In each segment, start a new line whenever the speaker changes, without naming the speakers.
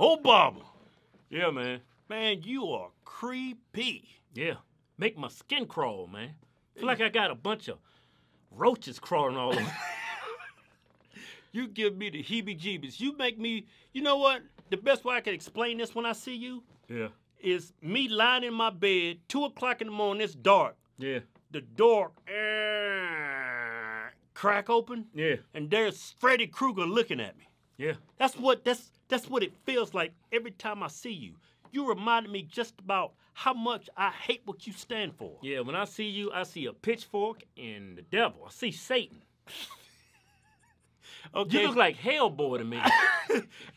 Obama.
Yeah, man.
Man, you are creepy.
Yeah. Make my skin crawl, man. Feel like I got a bunch of roaches crawling all over.
You give me the heebie-jeebies. You make me, you know what? The best way I can explain this when I see you is me lying in my bed, 2 o'clock in the morning, it's dark.
Yeah.
The door crack open.
Yeah.
And there's Freddy Krueger looking at me.
Yeah.
That's what it feels like every time I see you. You remind me just about how much I hate what you stand for.
Yeah, when I see you, I see a pitchfork and the devil. I see Satan. Okay. You look like Hellboy to me.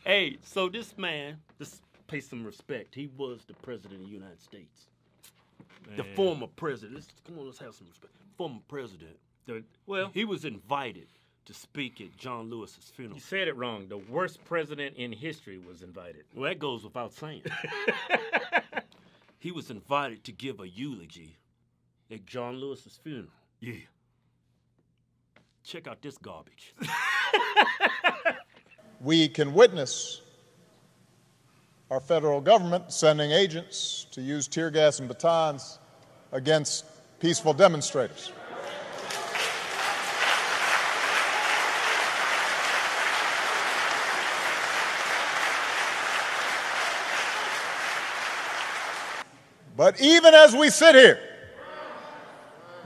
Hey, so this man, just pay some respect. He was the president of the United States. Man. The former president. Come on, let's have some respect. Former president.
Well,
he was invited to speak at John Lewis's funeral.
You said it wrong. The worst president in history was invited.
Well, that goes without saying. He was invited to give a eulogy at John Lewis's funeral.
Yeah.
Check out this garbage.
We can witness our federal government sending agents to use tear gas and batons against peaceful demonstrators. But even as we sit here,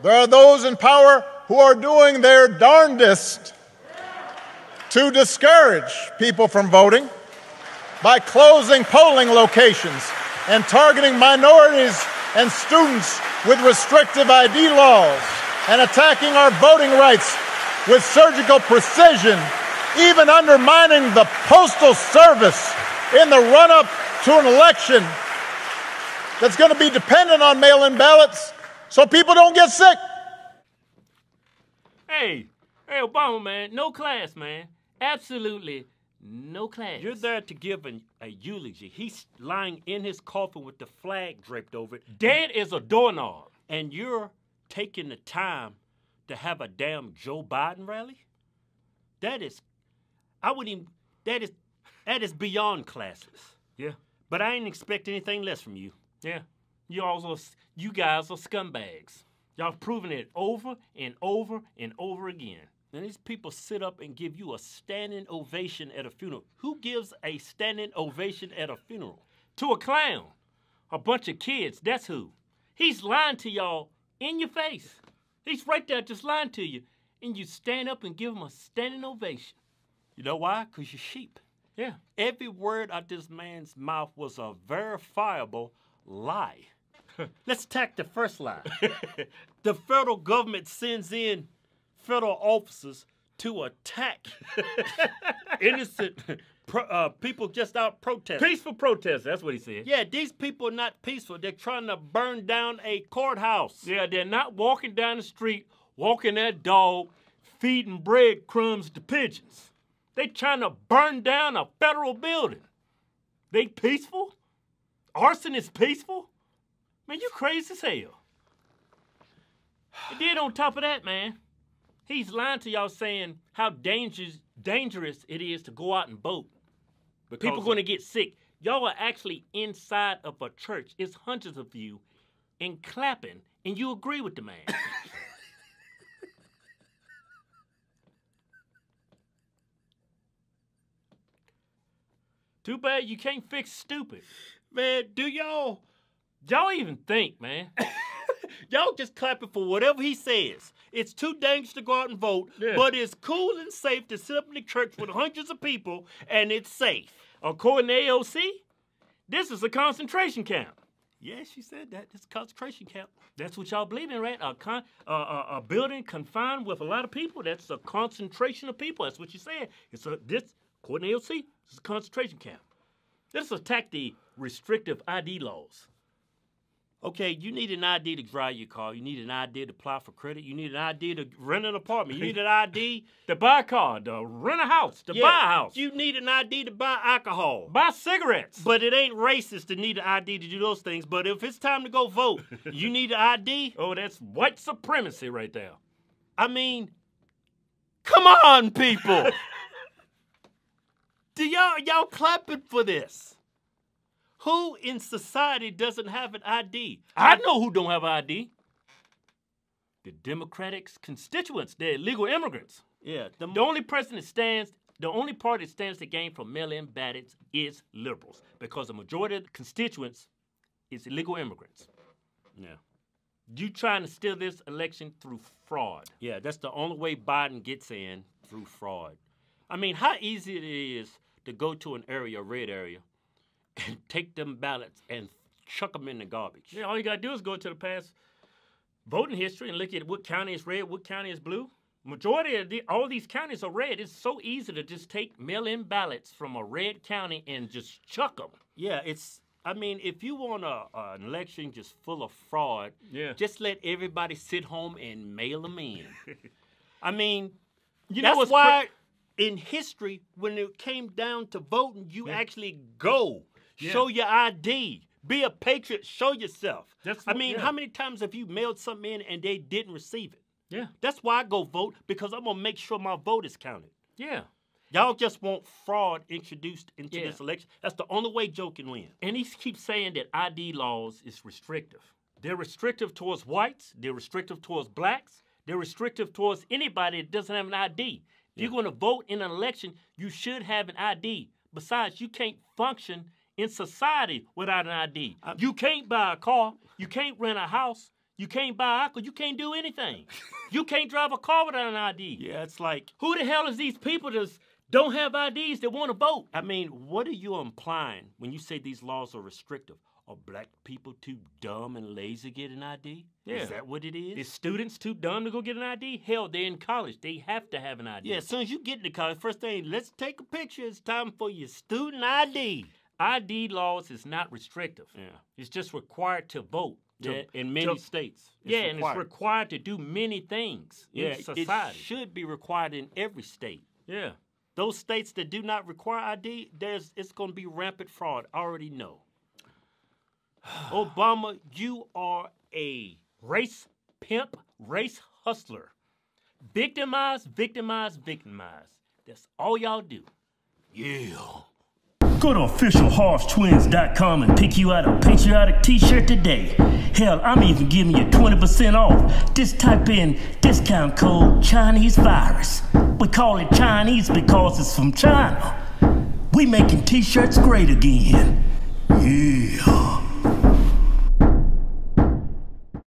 there are those in power who are doing their darndest to discourage people from voting by closing polling locations and targeting minorities and students with restrictive ID laws and attacking our voting rights with surgical precision, even undermining the Postal Service in the run-up to an election that's going to be dependent on mail-in ballots so people don't get sick.
Hey, Obama, man, no class, man. Absolutely no class.
You're there to give a eulogy. He's lying in his coffin with the flag draped over it.
Dead as a doorknob.
And you're taking the time to have a damn Joe Biden rally? That is beyond classless.
Yeah.
But I ain't expect anything less from you.
Yeah. You guys are scumbags. Y'all proving it over and over and over again.
And these people sit up and give you a standing ovation at a funeral. Who gives a standing ovation at a funeral?
To a clown. A bunch of kids, that's who. He's lying to y'all in your face. He's right there just lying to you. And you stand up and give him a standing ovation.
You know why? Because you're sheep.
Yeah.
Every word out this man's mouth was a verifiable lie. Let's attack the first lie. The federal government sends in federal officers to attack innocent people just out protesting.
Peaceful protest, that's what he said.
Yeah, these people are not peaceful. They're trying to burn down a courthouse.
Yeah, they're not walking down the street, walking that dog, feeding breadcrumbs to pigeons. They trying to burn down a federal building. They peaceful? Arson is peaceful? Man, you crazy as hell. And then on top of that, man, he's lying to y'all saying how dangerous it is to go out and vote. People are going to get sick. Y'all are actually inside of a church. It's hundreds of you and clapping, and you agree with the man. Too bad you can't fix stupid.
Man, do y'all
even think, man?
Y'all just clapping for whatever he says. It's too dangerous to go out and vote, but it's cool and safe to sit up in the church with hundreds of people, and it's safe.
According to AOC, this is a concentration camp.
Yeah, she said that. It's a concentration camp.
That's what y'all believe in, right? A building confined with a lot of people, that's a concentration of people. That's what you said. According to AOC, this is a concentration camp. Let's attack the restrictive ID laws.
Okay, you need an ID to drive your car. You need an ID to apply for credit. You need an ID to rent an apartment. You need an ID
to buy a car, to rent a house, to buy a house.
You need an ID to buy alcohol.
Buy cigarettes.
But it ain't racist to need an ID to do those things. But if it's time to go vote, you need an ID.
Oh, that's white supremacy right there.
I mean, come on, people. Do y'all clapping for this? Who in society doesn't have an ID?
I know who don't have an ID. The Democratic constituents, they're illegal immigrants.
Yeah.
The only party that stands to gain from mail-in ballots is liberals, because the majority of the constituents is illegal immigrants.
Yeah.
You trying to steal this election through fraud.
Yeah, that's the only way Biden gets in, through fraud. I mean, how easy it is to go to an area, a red area, and take them ballots and chuck them in the garbage.
Yeah, all you got to do is go to the past voting history and look at what county is red, what county is blue. Majority of all these counties are red. It's so easy to just take mail-in ballots from a red county and just chuck them.
Yeah, I mean, if you want an election just full of fraud, just let everybody sit home and mail them in. I mean, that's why in history, when it came down to voting, you actually go. Show your ID. Be a patriot. Show yourself. How many times have you mailed something in and they didn't receive it?
Yeah.
That's why I go vote, because I'm going to make sure my vote is counted.
Yeah.
Y'all just want fraud introduced into this election. That's the only way Joe can win.
And he keeps saying that ID laws is restrictive. They're restrictive towards whites. They're restrictive towards blacks. They're restrictive towards anybody that doesn't have an ID. If you're going to vote in an election, you should have an ID. Besides, you can't function in society without an ID. You can't buy a car. You can't rent a house. You can't buy alcohol. You can't do anything. You can't drive a car without an ID.
Yeah, it's like,
who the hell is these people that don't have IDs that want to vote?
I mean, what are you implying when you say these laws are restrictive? Are black people too dumb and lazy to get an ID?
Yeah.
Is that what it is?
Is students too dumb to go get an ID? Hell, they're in college. They have to have an ID.
Yeah, as soon as you get into college, first thing, let's take a picture. It's time for your student ID.
ID laws is not restrictive.
Yeah.
It's just required to vote.
In many states.
And it's required to do many things in society.
It should be required in every state.
Yeah.
Those states that do not require ID, it's going to be rampant fraud. I already know. Obama, you are a
race pimp, race hustler. Victimize, victimize, victimize. That's all y'all do.
Yeah.
Go to officialhorsetwins.com and pick you out a patriotic t-shirt today. Hell, I'm even giving you 20% off. Just type in discount code Chinese virus. We call it Chinese because it's from China. We making t-shirts great again.